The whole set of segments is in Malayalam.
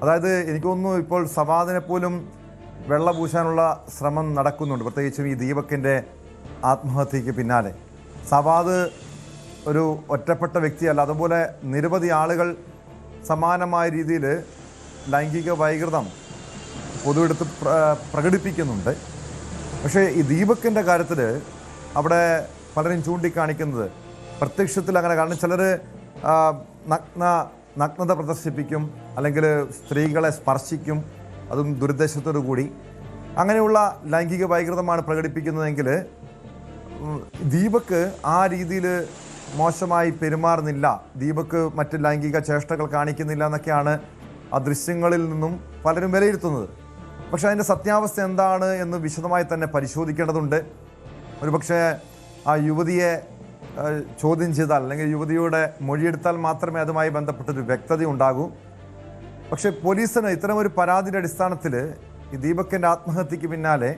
അതായത് എനിക്ക് തോന്നുന്നു ഇപ്പോൾ സവാദിനെ പോലും വെള്ള പൂശാനുള്ള ശ്രമം നടക്കുന്നുണ്ട്, പ്രത്യേകിച്ചും ഈ ദീപകിൻ്റെ ആത്മഹത്യക്ക് പിന്നാലെ. സവാദ് ഒരു ഒറ്റപ്പെട്ട വ്യക്തിയല്ല, അതുപോലെ നിരവധി ആളുകൾ സമാനമായ രീതിയിൽ ലൈംഗിക വൈകൃതം പൊതുവെടുത്ത് പ്രകടിപ്പിക്കുന്നുണ്ട്. പക്ഷേ ഈ ദീപകിൻ്റെ കാര്യത്തിൽ അവിടെ പലരും ചൂണ്ടിക്കാണിക്കുന്നത് പ്രത്യക്ഷത്തിൽ അങ്ങനെ, കാരണം ചിലർ നഗ്നത പ്രദർശിപ്പിക്കും, അല്ലെങ്കിൽ സ്ത്രീകളെ സ്പർശിക്കും, അതും ദുരുദ്ദേശത്തോടു കൂടി. അങ്ങനെയുള്ള ലൈംഗിക വൈകൃതമാണ് പ്രകടിപ്പിക്കുന്നതെങ്കിൽ ദീപക് ആ രീതിയിൽ മോശമായി പെരുമാറുന്നില്ല, ദീപക് മറ്റ് ലൈംഗിക ചേഷ്ടകൾ കാണിക്കുന്നില്ല എന്നൊക്കെയാണ് ആ ദൃശ്യങ്ങളിൽ നിന്നും പലരും വിലയിരുത്തുന്നത്. പക്ഷേ അതിൻ്റെ സത്യാവസ്ഥ എന്താണ് എന്ന് വിശദമായി തന്നെ പരിശോധിക്കേണ്ടതുണ്ട്. ഒരുപക്ഷെ ആ യുവതിയെ ചോദ്യം ചെയ്താൽ, അല്ലെങ്കിൽ യുവതിയുടെ മൊഴിയെടുത്താൽ മാത്രമേ അതുമായി ബന്ധപ്പെട്ടൊരു വ്യക്തത ഉണ്ടാകൂ. പക്ഷേ പോലീസിന് ഇത്തരമൊരു പരാതിയുടെ അടിസ്ഥാനത്തിൽ ഈ ദീപകിൻ്റെ ആത്മഹത്യക്ക് പിന്നാലെ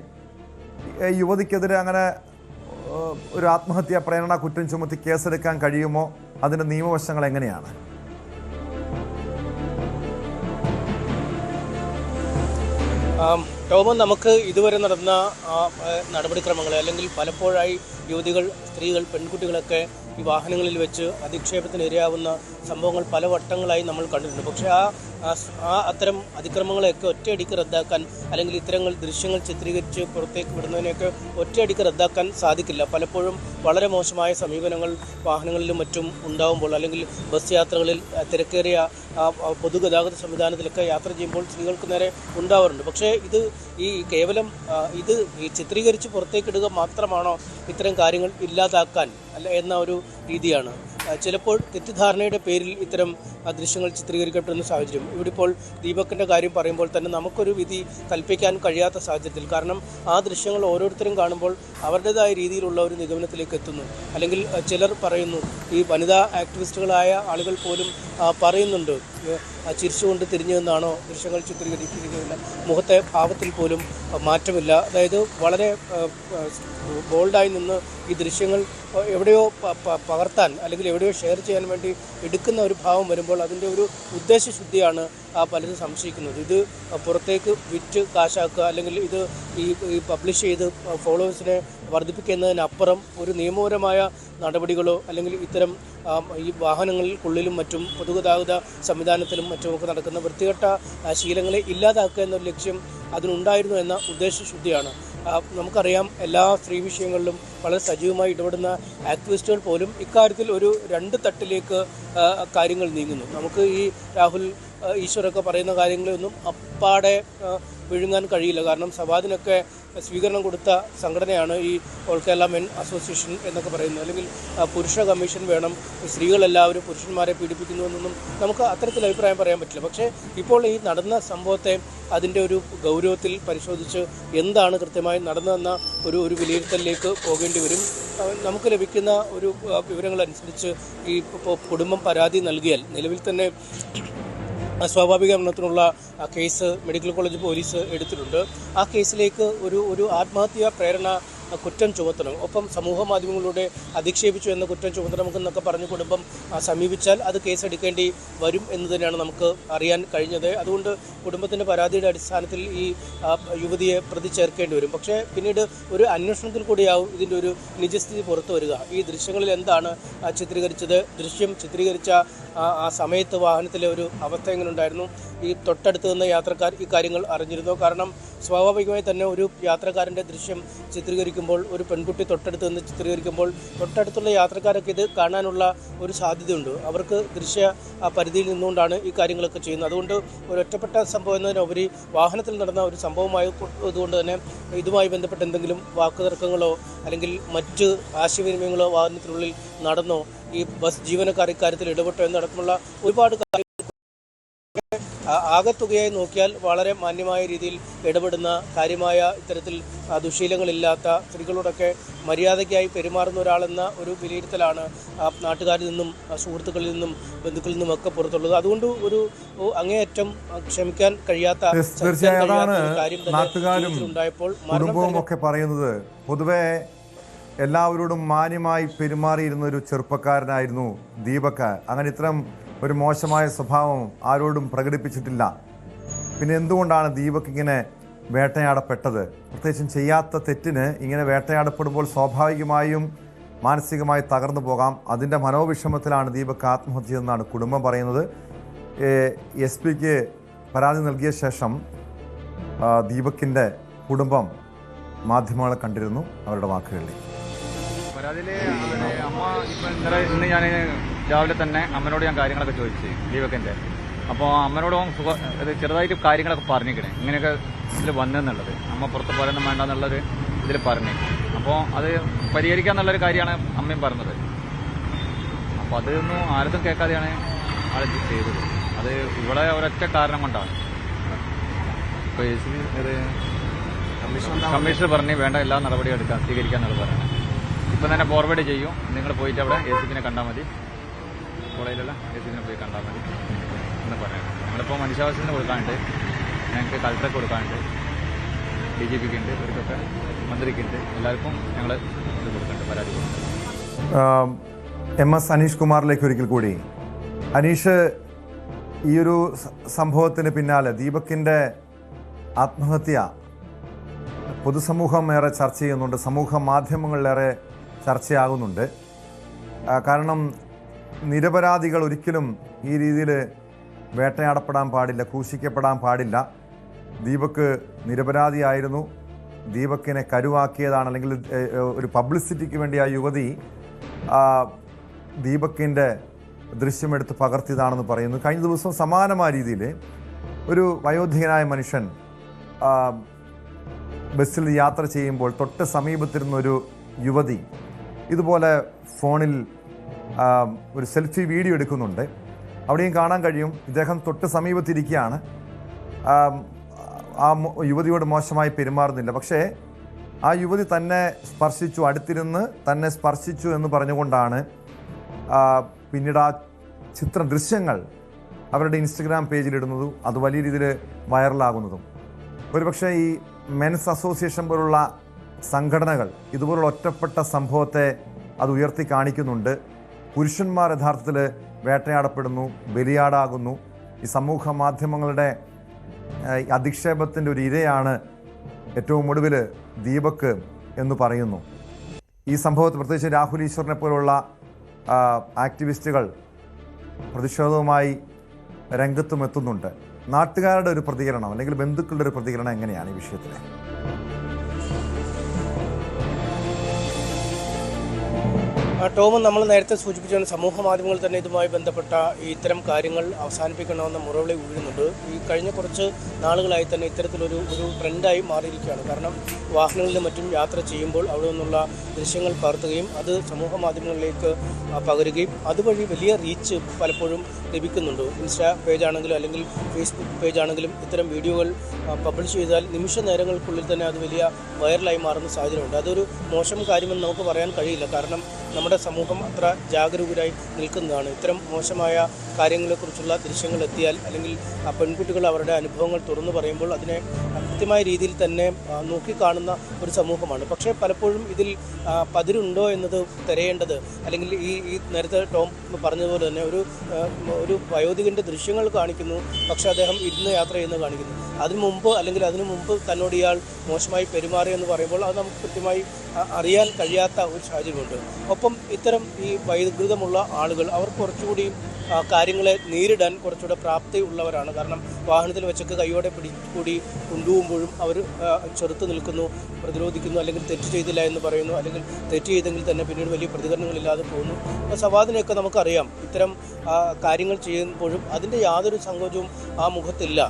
യുവതിക്കെതിരെ അങ്ങനെ ഒരു ആത്മഹത്യാ പ്രേരണ കുറ്റം ചുമത്തി കേസെടുക്കാൻ കഴിയുമോ? അതിൻ്റെ നിയമവശങ്ങൾ എങ്ങനെയാണ്? ടോമൻ, നമുക്ക് ഇതുവരെ നടന്ന നടപടിക്രമങ്ങൾ, അല്ലെങ്കിൽ പലപ്പോഴായി യുവതികൾ, സ്ത്രീകൾ, പെൺകുട്ടികളൊക്കെ ഈ വാഹനങ്ങളിൽ വെച്ച് അധിക്ഷേപത്തിന് ഇരയാവുന്ന സംഭവങ്ങൾ പല വട്ടങ്ങളായി നമ്മൾ കണ്ടിട്ടുണ്ട്. പക്ഷേ അത്തരം അതിക്രമങ്ങളെയൊക്കെ ഒറ്റയടിക്ക് റദ്ദാക്കാൻ, അല്ലെങ്കിൽ ഇത്തരങ്ങൾ ദൃശ്യങ്ങൾ ചിത്രീകരിച്ച് പുറത്തേക്ക് വിടുന്നതിനെയൊക്കെ ഒറ്റയടിക്ക് റദ്ദാക്കാൻ സാധിക്കില്ല. പലപ്പോഴും വളരെ മോശമായ സമീപനങ്ങൾ വാഹനങ്ങളിലും മറ്റും ഉണ്ടാകുമ്പോൾ, അല്ലെങ്കിൽ ബസ് യാത്രകളിൽ, തിരക്കേറിയ പൊതുഗതാഗത സംവിധാനത്തിലൊക്കെ യാത്ര ചെയ്യുമ്പോൾ സ്ത്രീകൾക്ക് നേരെ ഉണ്ടാവാറുണ്ട്. പക്ഷേ കേവലം ഈ ചിത്രീകരിച്ച് പുറത്തേക്കിടുക മാത്രമാണോ ഇത്തരം കാര്യങ്ങൾ ഇല്ലാതാക്കാൻ എന്ന ഒരു രീതിയാണ്. ചിലപ്പോൾ തെറ്റിദ്ധാരണയുടെ പേരിൽ ഇത്തരം ദൃശ്യങ്ങൾ ചിത്രീകരിക്കപ്പെടുന്ന സാഹചര്യം. ഇവിടെ ഇപ്പോൾ ദീപകിൻ്റെ കാര്യം പറയുമ്പോൾ തന്നെ നമുക്കൊരു വിധി കൽപ്പിക്കാൻ കഴിയാത്ത സാഹചര്യത്തിൽ, കാരണം ആ ദൃശ്യങ്ങൾ ഓരോരുത്തരും കാണുമ്പോൾ അവരുടേതായ രീതിയിലുള്ള ഒരു നിഗമനത്തിലേക്ക് എത്തുന്നു. അല്ലെങ്കിൽ ചിലർ പറയുന്നു, ഈ വനിതാ ആക്ടിവിസ്റ്റുകളായ ആളുകൾ പോലും പറയുന്നുണ്ട്, ചിരിച്ചുകൊണ്ട് തിരിഞ്ഞു നിന്നാണോ ദൃശ്യങ്ങൾ ചിത്രീകരിച്ചിരിക്കുന്നത്, മുഖത്തെ ഭാവത്തിൽ പോലും മാറ്റമില്ല. അതായത് വളരെ ബോൾഡായി നിന്ന് ഈ ദൃശ്യങ്ങൾ എവിടെയോ പകർത്താൻ, അല്ലെങ്കിൽ എവിടെയോ ഷെയർ ചെയ്യാൻ വേണ്ടി എടുക്കുന്ന ഒരു ഭാവം വരുമ്പോൾ അതിൻ്റെ ഒരു ഉദ്ദേശശുദ്ധിയാണ് പലരും സംശയിക്കുന്നത്. ഇത് പുറത്തേക്ക് വിറ്റ് കാശാക്കുക, അല്ലെങ്കിൽ ഇത് ഈ പബ്ലിഷ് ചെയ്ത് ഫോളോവേഴ്സിനെ വർദ്ധിപ്പിക്കുന്നതിനപ്പുറം ഒരു നിയമപരമായ നടപടികളോ, അല്ലെങ്കിൽ ഇത്തരം ഈ വാഹനങ്ങൾക്കുള്ളിലും മറ്റും പൊതുഗതാഗത സംവിധാനത്തിലും മറ്റുമൊക്കെ നടക്കുന്ന വൃത്തികെട്ട ശീലങ്ങളെ ഇല്ലാതാക്കുക എന്നൊരു ലക്ഷ്യം അതിനുണ്ടായിരുന്നു എന്ന ഉദ്ദേശശുദ്ധിയാണ്. നമുക്കറിയാം, എല്ലാ സ്ത്രീ വിഷയങ്ങളിലും വളരെ സജീവമായി ഇടപെടുന്ന ആക്ടിവിസ്റ്റുകൾ പോലും ഇക്കാര്യത്തിൽ ഒരു രണ്ട് തട്ടിലേക്ക് കാര്യങ്ങൾ നീങ്ങുന്നു. നമുക്ക് ഈ രാഹുൽ ഈശ്വരൊക്കെ പറയുന്ന കാര്യങ്ങളൊന്നും അപ്പാടെ വിഴുങ്ങാൻ കഴിയില്ല. കാരണം സവാദിനൊക്കെ സ്വീകരണം കൊടുത്ത സംഘടനയാണ് ഈ ഓൾ കേരള മെൻ അസോസിയേഷൻ എന്നൊക്കെ പറയുന്നത്. അല്ലെങ്കിൽ പുരുഷ കമ്മീഷൻ വേണം, സ്ത്രീകളെല്ലാവരും പുരുഷന്മാരെ പീഡിപ്പിക്കുന്നുവെന്നൊന്നും നമുക്ക് അത്തരത്തിൽ അഭിപ്രായം പറയാൻ പറ്റില്ല. പക്ഷേ ഇപ്പോൾ ഈ നടന്ന സംഭവത്തെ അതിൻ്റെ ഒരു ഗൗരവത്തിൽ പരിശോധിച്ച് എന്താണ് കൃത്യമായി നടന്നതെന്ന ഒരു വിലയിരുത്തലിലേക്ക് പോകേണ്ടി വരും. നമുക്ക് ലഭിക്കുന്ന ഒരു വിവരങ്ങളനുസരിച്ച് ഈ കുടുംബം പരാതി നൽകിയാൽ നിലവിൽ തന്നെ സ്വാഭാവിക മരണത്തിനുള്ള കേസ് മെഡിക്കൽ കോളേജ് പോലീസ് എടുത്തിട്ടുണ്ട്. ആ കേസിലേക്ക് ഒരു ആത്മഹത്യാ പ്രേരണ കുറ്റം ചുമത്തണം, ഒപ്പം സമൂഹ മാധ്യമങ്ങളിലൂടെ അധിക്ഷേപിച്ചു എന്ന കുറ്റം ചുമത്തണമെന്നൊക്കെ പറഞ്ഞ് കുടുംബം സമീപിച്ചാൽ അത് കേസെടുക്കേണ്ടി വരും എന്ന് തന്നെയാണ് നമുക്ക് അറിയാൻ കഴിഞ്ഞത്. അതുകൊണ്ട് കുടുംബത്തിൻ്റെ പരാതിയുടെ അടിസ്ഥാനത്തിൽ ഈ യുവതിയെ പ്രതി ചേർക്കേണ്ടി വരും. പക്ഷേ പിന്നീട് ഒരു അന്വേഷണത്തിൽ കൂടിയാവും ഇതിൻ്റെ ഒരു നിജസ്ഥിതി പുറത്തു വരിക. ഈ ദൃശ്യങ്ങളിൽ എന്താണ് ചിത്രീകരിച്ചത്, ദൃശ്യം ചിത്രീകരിച്ച ആ സമയത്ത് വാഹനത്തിലെ ഒരു അവസ്ഥ എങ്ങനെ ഉണ്ടായിരുന്നു, ഈ തൊട്ടടുത്ത് നിന്ന് യാത്രക്കാർ ഈ കാര്യങ്ങൾ അറിഞ്ഞിരുന്നു? കാരണം സ്വാഭാവികമായി തന്നെ ഒരു യാത്രക്കാരൻ്റെ ദൃശ്യം ചിത്രീകരിക്കുമ്പോൾ, ഒരു പെൺകുട്ടി തൊട്ടടുത്ത് നിന്ന് ചിത്രീകരിക്കുമ്പോൾ തൊട്ടടുത്തുള്ള യാത്രക്കാരൊക്കെ ഇത് കാണാനുള്ള ഒരു സാധ്യതയുണ്ട്. അവർക്ക് ദൃശ്യ പരിധിയിൽ നിന്നുകൊണ്ടാണ് ഈ കാര്യങ്ങളൊക്കെ ചെയ്യുന്നത്. അതുകൊണ്ട് ഒരു ഒറ്റപ്പെട്ട സംഭവം എന്നതിനുപരി വാഹനത്തിൽ നടന്ന ഒരു സംഭവമായതുകൊണ്ട് തന്നെ ഇതുമായി ബന്ധപ്പെട്ട എന്തെങ്കിലും വാക്കുതർക്കങ്ങളോ അല്ലെങ്കിൽ മറ്റ് ആശയവിനിമയങ്ങളോ വാഹനത്തിനുള്ളിൽ നടന്നോ, ഈ ബസ് ജീവനക്കാർ ഇക്കാര്യത്തിൽ ഇടപെട്ടോ എന്നടക്കമുള്ള ഒരുപാട് ആകെത്തുകയായി നോക്കിയാൽ വളരെ മാന്യമായ രീതിയിൽ ഇടപെടുന്ന, കാര്യമായ ഇത്തരത്തിൽ ദുശീലങ്ങളില്ലാത്ത, സ്ത്രീകളോടൊക്കെ മര്യാദയ്ക്കായി പെരുമാറുന്ന ഒരാളെന്ന ഒരു വിലയിരുത്തലാണ് നാട്ടുകാരിൽ നിന്നും സുഹൃത്തുക്കളിൽ നിന്നും ബന്ധുക്കളിൽ നിന്നുമൊക്കെ പുറത്തുള്ളത്. അതുകൊണ്ട് ഒരു അങ്ങേയറ്റം ക്ഷമിക്കാൻ കഴിയാത്ത കാര്യം തന്നെ ഉണ്ടായപ്പോൾ കുടുംബവും ഒക്കെ പറയുന്നത്, പൊതുവെ എല്ലാവരോടും മാന്യമായി പെരുമാറിയിരുന്ന ഒരു ചെറുപ്പക്കാരനായിരുന്നു ദീപക്. അങ്ങനെ ഇത്തരം ഒരു മോശമായ സ്വഭാവം ആരോടും പ്രകടിപ്പിച്ചിട്ടില്ല. പിന്നെ എന്തുകൊണ്ടാണ് ദീപക് ഇങ്ങനെ വേട്ടയാടപ്പെട്ടത്? പ്രത്യേകിച്ചും ചെയ്യാത്ത തെറ്റിന് ഇങ്ങനെ വേട്ടയാടപ്പെടുമ്പോൾ സ്വാഭാവികമായും മാനസികമായി തകർന്നു പോകാം. അതിൻ്റെ മനോവിഷമത്തിലാണ് ദീപക് ആത്മഹത്യ ചെയ്തെന്നാണ് കുടുംബം പറയുന്നത്. എസ് പിക്ക് പരാതി നൽകിയ ശേഷം ദീപകിൻ്റെ കുടുംബം മാധ്യമങ്ങളെ കണ്ടിരുന്നു. അവരുടെ വാക്കുകളിൽ പരാതിയിൽ അമ്മ ഇന്ന് ഞാൻ രാവിലെ തന്നെ അമ്മനോട് ഞാൻ കാര്യങ്ങളൊക്കെ ചോദിച്ചു ദീപകിൻ്റെ. അപ്പോൾ അമ്മനോട് ചെറുതായിട്ട് കാര്യങ്ങളൊക്കെ പറഞ്ഞിരിക്കണേ, ഇങ്ങനെയൊക്കെ ഇതിൽ വന്നെന്നുള്ളത്. അമ്മ പുറത്ത് പോരാനും വേണ്ടെന്നുള്ളൊരു ഇതിൽ പറഞ്ഞു. അപ്പോൾ അത് പരിഹരിക്കാന്നുള്ളൊരു കാര്യമാണ് അമ്മയും പറഞ്ഞത്. അപ്പോൾ അതൊന്നും ആരും കേൾക്കാതെയാണ് ആൾ ചെയ്തത്. അത് ഇവിടെ ഒരൊറ്റ കാരണം കൊണ്ടാണ്. ഇപ്പോൾ കമ്മീഷണർ പറഞ്ഞ് വേണ്ട എല്ലാ നടപടിയും എടുക്കാൻ സ്വീകരിക്കാന്നുള്ളത് പറയുന്നത്. ഇപ്പം തന്നെ ഫോർവേഡ് ചെയ്യും. നിങ്ങൾ പോയിട്ട് അവിടെ ACPനെ കണ്ടാൽ മതി, കോളേജിലുള്ള ACPനെ പോയി കണ്ടാൽ മതി എന്ന് പറയുന്നത്. നമ്മളിപ്പോൾ മനുഷ്യാവകാശത്തിന് കൊടുക്കാനുണ്ട്, ഞങ്ങൾക്ക് കളക്ടർക്ക് കൊടുക്കാനുണ്ട്, DGPക്ക് ഉണ്ട്, ഇവർക്കൊക്കെ മന്ത്രിക്കുണ്ട്, എല്ലാവർക്കും ഞങ്ങൾ ഇത് കൊടുക്കുന്നുണ്ട്, പരാതി കൊടുക്കുന്നുണ്ട്. MS അനീഷ് കുമാറിലേക്ക് ഒരിക്കൽ കൂടി. അനീഷ്, ഈ ഒരു സംഭവത്തിന് പിന്നാലെ ദീപകിൻ്റെ ആത്മഹത്യ പൊതുസമൂഹം ഏറെ ചർച്ച ചെയ്യുന്നുണ്ട്, സമൂഹ മാധ്യമങ്ങളിലേറെ ചർച്ചയാകുന്നുണ്ട്. കാരണം നിരപരാധികൾ ഒരിക്കലും ഈ രീതിയിൽ വേട്ടയാടപ്പെടാൻ പാടില്ല, ക്രൂശിക്കപ്പെടാൻ പാടില്ല. ദീപക് നിരപരാധിയായിരുന്നു. ദീപകിനെ കരുവാക്കിയതാണ്, അല്ലെങ്കിൽ ഒരു പബ്ലിസിറ്റിക്ക് വേണ്ടി ആ യുവതി ദീപകിൻ്റെ ദൃശ്യമെടുത്ത് പകർത്തിയതാണെന്ന് പറയുന്നു. കഴിഞ്ഞ ദിവസം സമാനമായ രീതിയിൽ ഒരു വയോധികനായ മനുഷ്യൻ ബസ്സിൽ യാത്ര ചെയ്യുമ്പോൾ തൊട്ട് സമീപത്തിരുന്നൊരു യുവതി ഇതുപോലെ ഫോണിൽ ഒരു സെൽഫി വീഡിയോ എടുക്കുന്നുണ്ട്. അവിടെയും കാണാൻ കഴിയും ഇദ്ദേഹം തൊട്ട് സമീപത്തിരിക്കുകയാണ്. ആ യുവതിയോട് മോശമായി പെരുമാറുന്നില്ല. പക്ഷേ ആ യുവതി തന്നെ സ്പർശിച്ചു, അടുത്തിരുന്ന് തന്നെ സ്പർശിച്ചു എന്ന് പറഞ്ഞുകൊണ്ടാണ് പിന്നീട് ആ ദൃശ്യങ്ങൾ അവരുടെ ഇൻസ്റ്റഗ്രാം പേജിലിടുന്നതും അത് വലിയ രീതിയിൽ വൈറലാകുന്നതും. ഒരുപക്ഷെ ഈ മെൻസ് അസോസിയേഷൻ പോലുള്ള സംഘടനകൾ ഇതുപോലുള്ള ഒറ്റപ്പെട്ട സംഭവത്തെ അത് ഉയർത്തി കാണിക്കുന്നുണ്ട്. പുരുഷന്മാർ യഥാർത്ഥത്തിൽ വേട്ടയാടപ്പെടുന്നു, ബലിയാടാകുന്നു. ഈ സമൂഹ മാധ്യമങ്ങളുടെ അധിക്ഷേപത്തിൻ്റെ ഒരു ഇരയാണ് ഏറ്റവും ഒടുവിൽ ദീപക് എന്ന് പറയുന്നു. ഈ സംഭവത്തിൽ പ്രത്യേകിച്ച് രാഹുൽ ഈശ്വറിനെ പോലുള്ള ആക്ടിവിസ്റ്റുകൾ പ്രതിഷേധവുമായി രംഗത്തും എത്തുന്നുണ്ട്. നാട്ടുകാരുടെ ഒരു പ്രതികരണം അല്ലെങ്കിൽ ബന്ധുക്കളുടെ ഒരു പ്രതികരണം എങ്ങനെയാണ് ഈ വിഷയത്തിൽ? ടോമും നമ്മൾ നേരത്തെ സൂചിപ്പിച്ചാണ്, സമൂഹ മാധ്യമങ്ങൾ തന്നെ ഇതുമായി ബന്ധപ്പെട്ട ഇത്തരം കാര്യങ്ങൾ അവസാനിപ്പിക്കണമെന്ന മുറവിളി വീഴുന്നുണ്ട്. ഈ കഴിഞ്ഞ കുറച്ച് നാളുകളായി തന്നെ ഇത്തരത്തിലൊരു ട്രെൻഡായി മാറിയിരിക്കുകയാണ്. കാരണം വാഹനങ്ങളിലും മറ്റും യാത്ര ചെയ്യുമ്പോൾ അവിടെ നിന്നുള്ള ദൃശ്യങ്ങൾ പകർത്തുകയും അത് സമൂഹ മാധ്യമങ്ങളിലേക്ക് പകരുകയും അതുവഴി വലിയ റീച്ച് പലപ്പോഴും ലഭിക്കുന്നുണ്ട്. ഇൻസ്റ്റാ പേജാണെങ്കിലും അല്ലെങ്കിൽ ഫേസ്ബുക്ക് പേജാണെങ്കിലും ഇത്തരം വീഡിയോകൾ പബ്ലിഷ് ചെയ്താൽ നിമിഷ നേരങ്ങൾക്കുള്ളിൽ തന്നെ അത് വലിയ വൈറലായി മാറുന്ന സാഹചര്യമുണ്ട്. അതൊരു മോശം കാര്യമെന്ന് നമുക്ക് പറയാൻ കഴിയില്ല. കാരണം നമ്മുടെ സമൂഹം അത്ര ജാഗരൂകരായി നിൽക്കുന്നതാണ്. ഇത്തരം മോശമായ കാര്യങ്ങളെക്കുറിച്ചുള്ള ദൃശ്യങ്ങൾ എത്തിയാൽ അല്ലെങ്കിൽ ആ പെൺകുട്ടികൾ അവരുടെ അനുഭവങ്ങൾ തുറന്നു പറയുമ്പോൾ അതിനെ കൃത്യമായ രീതിയിൽ തന്നെ നോക്കിക്കാണുന്ന ഒരു സമൂഹമാണ്. പക്ഷേ പലപ്പോഴും ഇതിൽ പതിരുണ്ടോ എന്നത് തിരയേണ്ടത്, അല്ലെങ്കിൽ ഈ നേരത്തെ ടോം പറഞ്ഞതുപോലെ തന്നെ ഒരു വയോധികൻ്റെ ദൃശ്യങ്ങൾ കാണിക്കുന്നു, പക്ഷേ അദ്ദേഹം ഇരുന്ന് യാത്ര ചെയ്യുന്നത് കാണിക്കുന്നു. അതിനു മുമ്പ് തന്നോട് ഇയാൾ മോശമായി പെരുമാറിയെന്ന് പറയുമ്പോൾ അത് നമുക്ക് കൃത്യമായി അറിയാൻ കഴിയാത്ത ഒരു സാഹചര്യമുണ്ട്. ഒപ്പം ഇത്തരം ഈ വൈകൃതമുള്ള ആളുകൾ അവർ കുറച്ചുകൂടി കാര്യങ്ങളെ നേരിടാൻ കുറച്ചുകൂടെ പ്രാപ്തി ഉള്ളവരാണ്. കാരണം വാഹനത്തിൽ വെച്ചൊക്കെ കൈയോടെ കൂടി കൊണ്ടുപോകുമ്പോഴും അവർ ചെറുത്ത് നിൽക്കുന്നു, പ്രതിരോധിക്കുന്നു, അല്ലെങ്കിൽ തെറ്റ് ചെയ്തില്ല എന്ന് പറയുന്നു, അല്ലെങ്കിൽ തെറ്റ് ചെയ്തെങ്കിൽ തന്നെ പിന്നീട് വലിയ പ്രതികരണങ്ങളില്ലാതെ പോകുന്നു. അപ്പോൾ സവാദിനെയൊക്കെ നമുക്കറിയാം. ഇത്തരം കാര്യങ്ങൾ ചെയ്യുമ്പോഴും അതിൻ്റെ യാതൊരു സങ്കോചവും ആ മുഖത്തില്ല.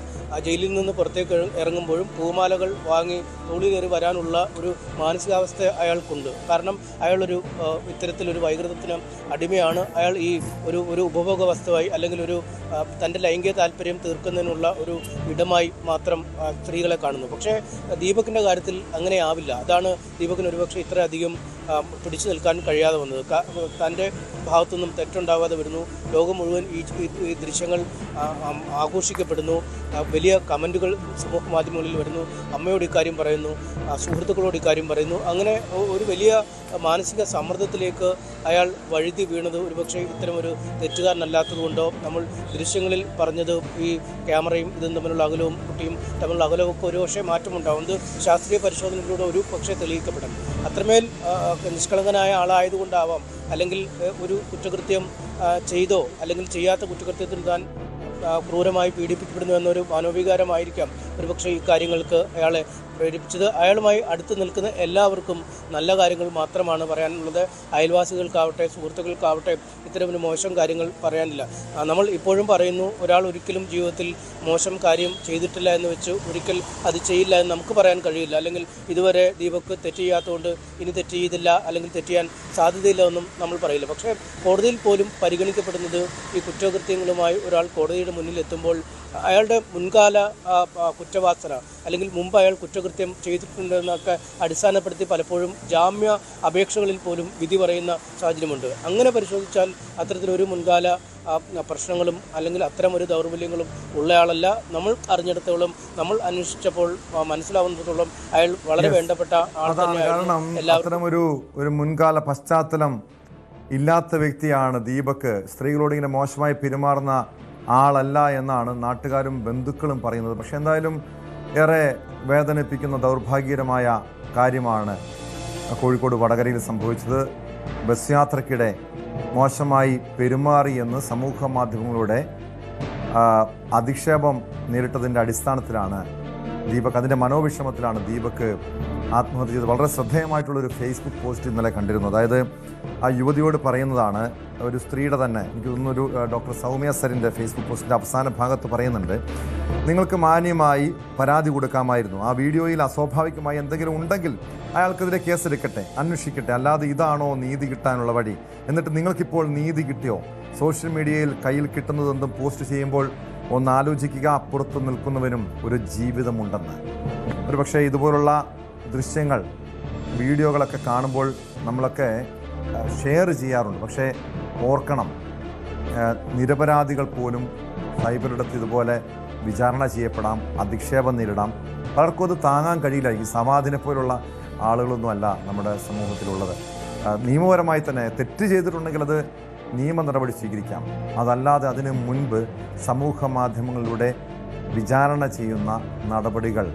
ജയിലിൽ നിന്ന് പുറത്തേക്ക് ഇറങ്ങുമ്പോഴും പൂമാലകൾ വാങ്ങി തോളിൽ കയറി വരാനുള്ള ഒരു മാനസികാവസ്ഥ അയാൾക്കുണ്ട്. കാരണം അയാളൊരു ഇത്തരത്തിലൊരു വൈകൃതത്തിന് അടിമയാണ്. അയാൾ ഈ ഒരു ഉപഭോഗ വസ്തുവായി അല്ലെങ്കിൽ തൻ്റെ ലൈംഗിക താല്പര്യം തീർക്കുന്നതിനുള്ള ഒരു ഇടമായി മാത്രം സ്ത്രീകളെ കാണുന്നു. പക്ഷേ ദീപകിൻ്റെ കാര്യത്തിൽ അങ്ങനെ ആവില്ല. അതാണ് ദീപകിന് ഒരുപക്ഷെ ഇത്രയധികം പിടിച്ചു നിൽക്കാൻ കഴിയാതെ വന്നത്. തൻ്റെ ഭാഗത്തുനിന്നും തെറ്റുണ്ടാവാതെ വരുന്നു. ലോകം മുഴുവൻ ഈ ദൃശ്യങ്ങൾ ആഘോഷിക്കപ്പെടുന്നു. വലിയ കമൻറ്റുകൾ സമൂഹ മാധ്യമങ്ങളിൽ വരുന്നു. അമ്മയോട് ഇക്കാര്യം പറയുന്നു, സുഹൃത്തുക്കളോട് ഇക്കാര്യം പറയുന്നു. അങ്ങനെ ഒരു വലിയ മാനസിക സമ്മർദ്ദത്തിലേക്ക് അയാൾ വഴുതി വീണത് ഒരുപക്ഷെ ഇത്തരമൊരു തെറ്റുകാരനല്ലാത്തതുകൊണ്ടോ, നമ്മൾ ദൃശ്യങ്ങളിൽ പറഞ്ഞത് ഈ ക്യാമറയും ഇതും തമ്മിലുള്ള അകലവും കുട്ടിയും തമ്മിലുള്ള അകലമൊക്കെ ഒരുപക്ഷെ മാറ്റമുണ്ടാവുന്നത് ശാസ്ത്രീയ പരിശോധനയിലൂടെ ഒരു പക്ഷേ തെളിയിക്കപ്പെടും. അത്രമേൽ നിഷ്കളങ്കനായ ആളായതുകൊണ്ടാവാം, അല്ലെങ്കിൽ ഒരു കുറ്റകൃത്യം ചെയ്തോ അല്ലെങ്കിൽ ചെയ്യാത്ത കുറ്റകൃത്യത്തിന് താൻ ക്രൂരമായി പീഡിപ്പിക്കപ്പെടുന്നു എന്നൊരു മനോവികാരമായിരിക്കാം ഒരുപക്ഷെ ഈ കാര്യങ്ങൾക്ക് അയാളെ പ്രേരിപ്പിച്ചത്. അയാളുമായി അടുത്ത് നിൽക്കുന്ന എല്ലാവർക്കും നല്ല കാര്യങ്ങൾ മാത്രമാണ് പറയാനുള്ളത്. അയൽവാസികൾക്കാവട്ടെ സുഹൃത്തുക്കൾക്കാവട്ടെ ഇത്തരമൊരു മോശം കാര്യങ്ങൾ പറയാനില്ല. നമ്മൾ ഇപ്പോഴും പറയുന്നു, ഒരാൾ ഒരിക്കലും ജീവിതത്തിൽ മോശം കാര്യം ചെയ്തിട്ടില്ല എന്ന് വെച്ച് ഒരിക്കൽ അത് ചെയ്യില്ല എന്ന് നമുക്ക് പറയാൻ കഴിയില്ല. അല്ലെങ്കിൽ ഇതുവരെ ദീപക് തെറ്റ് ചെയ്യാത്തതുകൊണ്ട് ഇനി തെറ്റ് ചെയ്തില്ല അല്ലെങ്കിൽ തെറ്റ് ചെയ്യാൻ സാധ്യതയില്ല എന്നും നമ്മൾ പറയില്ല. പക്ഷേ കോടതിയിൽ പോലും പരിഗണിക്കപ്പെടുന്നത് ഈ കുറ്റകൃത്യങ്ങളുമായി ഒരാൾ കോടതിയുടെ മുന്നിൽ എത്തുമ്പോൾ അയാളുടെ മുൻകാല കുറ്റവാസന അല്ലെങ്കിൽ മുമ്പ് അയാൾ കുറ്റകൃത്യം ചെയ്തിട്ടുണ്ടെന്നൊക്കെ അടിസ്ഥാനപ്പെടുത്തി പലപ്പോഴും ജാമ്യ അപേക്ഷകളിൽ പോലും വിധി പറയുന്ന സാഹചര്യമുണ്ട്. അങ്ങനെ പരിശോധിച്ചാൽ അത്തരത്തിലൊരു മുൻകാല പ്രശ്നങ്ങളും അല്ലെങ്കിൽ അത്തരമൊരു ദൗർബല്യങ്ങളും ഉള്ളയാളല്ല. നമ്മൾ അറിഞ്ഞിടത്തോളം, നമ്മൾ അന്വേഷിച്ചപ്പോൾ മനസ്സിലാവുന്നിടത്തോളം അയാൾ വളരെ വേണ്ടപ്പെട്ട ആൾ തന്നെയാണ്. ഒരു മുൻകാല പശ്ചാത്തലം ഇല്ലാത്ത വ്യക്തിയാണ് ദീപക്. സ്ത്രീകളോട് ഇങ്ങനെ മോശമായി പെരുമാറുന്ന ആളല്ല എന്നാണ് നാട്ടുകാരും ബന്ധുക്കളും പറയുന്നത്. പക്ഷെ എന്തായാലും ഏറെ വേദനിപ്പിക്കുന്ന ദൗർഭാഗ്യകരമായ കാര്യമാണ് കോഴിക്കോട് വടകരയിൽ സംഭവിച്ചത്. ബസ് യാത്രയ്ക്കിടെ മോശമായി പെരുമാറിയെന്ന് സമൂഹ മാധ്യമങ്ങളുടെ അധിക്ഷേപം നേരിട്ടതിൻ്റെ അടിസ്ഥാനത്തിലാണ് ദീപക്, അതിൻ്റെ മനോവിഷമത്തിലാണ് ദീപക് ആത്മഹത്യ ചെയ്തത്. വളരെ ശ്രദ്ധേയമായിട്ടുള്ളൊരു ഫേസ്ബുക്ക് പോസ്റ്റ് ഇന്നലെ കണ്ടിരുന്നു. അതായത് ആ യുവതിയോട് പറയുന്നതാണ്, ഒരു സ്ത്രീയുടെ തന്നെ, എനിക്ക് തോന്നുന്നൊരു ഡോക്ടർ സൗമ്യ സരിൻ്റെ ഫേസ്ബുക്ക് പോസ്റ്റിൻ്റെ അവസാന ഭാഗത്ത് പറയുന്നുണ്ട്, നിങ്ങൾക്ക് മാന്യമായി പരാതി കൊടുക്കാമായിരുന്നു. ആ വീഡിയോയിൽ അസ്വാഭാവികമായി എന്തെങ്കിലും ഉണ്ടെങ്കിൽ അയാൾക്കെതിരെ കേസെടുക്കട്ടെ, അന്വേഷിക്കട്ടെ. അല്ലാതെ ഇതാണോ നീതി കിട്ടാനുള്ള വഴി? എന്നിട്ട് നിങ്ങൾക്കിപ്പോൾ നീതി കിട്ടിയോ? സോഷ്യൽ മീഡിയയിൽ കയ്യിൽ കിട്ടുന്നതെന്തും പോസ്റ്റ് ചെയ്യുമ്പോൾ ഒന്ന് ആലോചിക്കുക, അപ്പുറത്ത് നിൽക്കുന്നവനും ഒരു ജീവിതമുണ്ടെന്ന്. ഒരു പക്ഷേ ഇതുപോലുള്ള ദൃശ്യങ്ങൾ, വീഡിയോകളൊക്കെ കാണുമ്പോൾ നമ്മളൊക്കെ ഷെയർ ചെയ്യാറുണ്ട്. പക്ഷേ ഓർക്കണം, നിരപരാധികൾ പോലും സൈബറിടത്ത് ഇതുപോലെ വിചാരണ ചെയ്യപ്പെടാം, അധിക്ഷേപം നേരിടാം. പലർക്കും അത് താങ്ങാൻ കഴിയില്ല. ഈ സമാധിനെ പോലുള്ള ആളുകളൊന്നും അല്ല നമ്മുടെ സമൂഹത്തിലുള്ളത്. നിയമപരമായി തന്നെ തെറ്റ് ചെയ്തിട്ടുണ്ടെങ്കിൽ അത് നിയമ നടപടി സ്വീകരിക്കാം. അതല്ലാതെ അതിനു മുൻപ് സമൂഹ മാധ്യമങ്ങളിലൂടെ വിചാരണ ചെയ്യുന്ന നടപടികൾ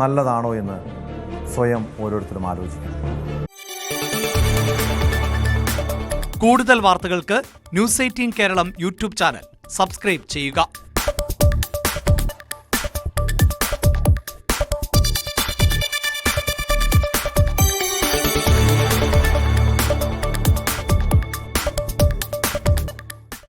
നല്ലതാണോ എന്ന് സ്വയം ഓരോരുത്തരും ആലോചിക്കണം. കൂടുതൽ വാർത്തകൾക്ക് news 18 Keralam YouTube channel subscribe ചെയ്യുക.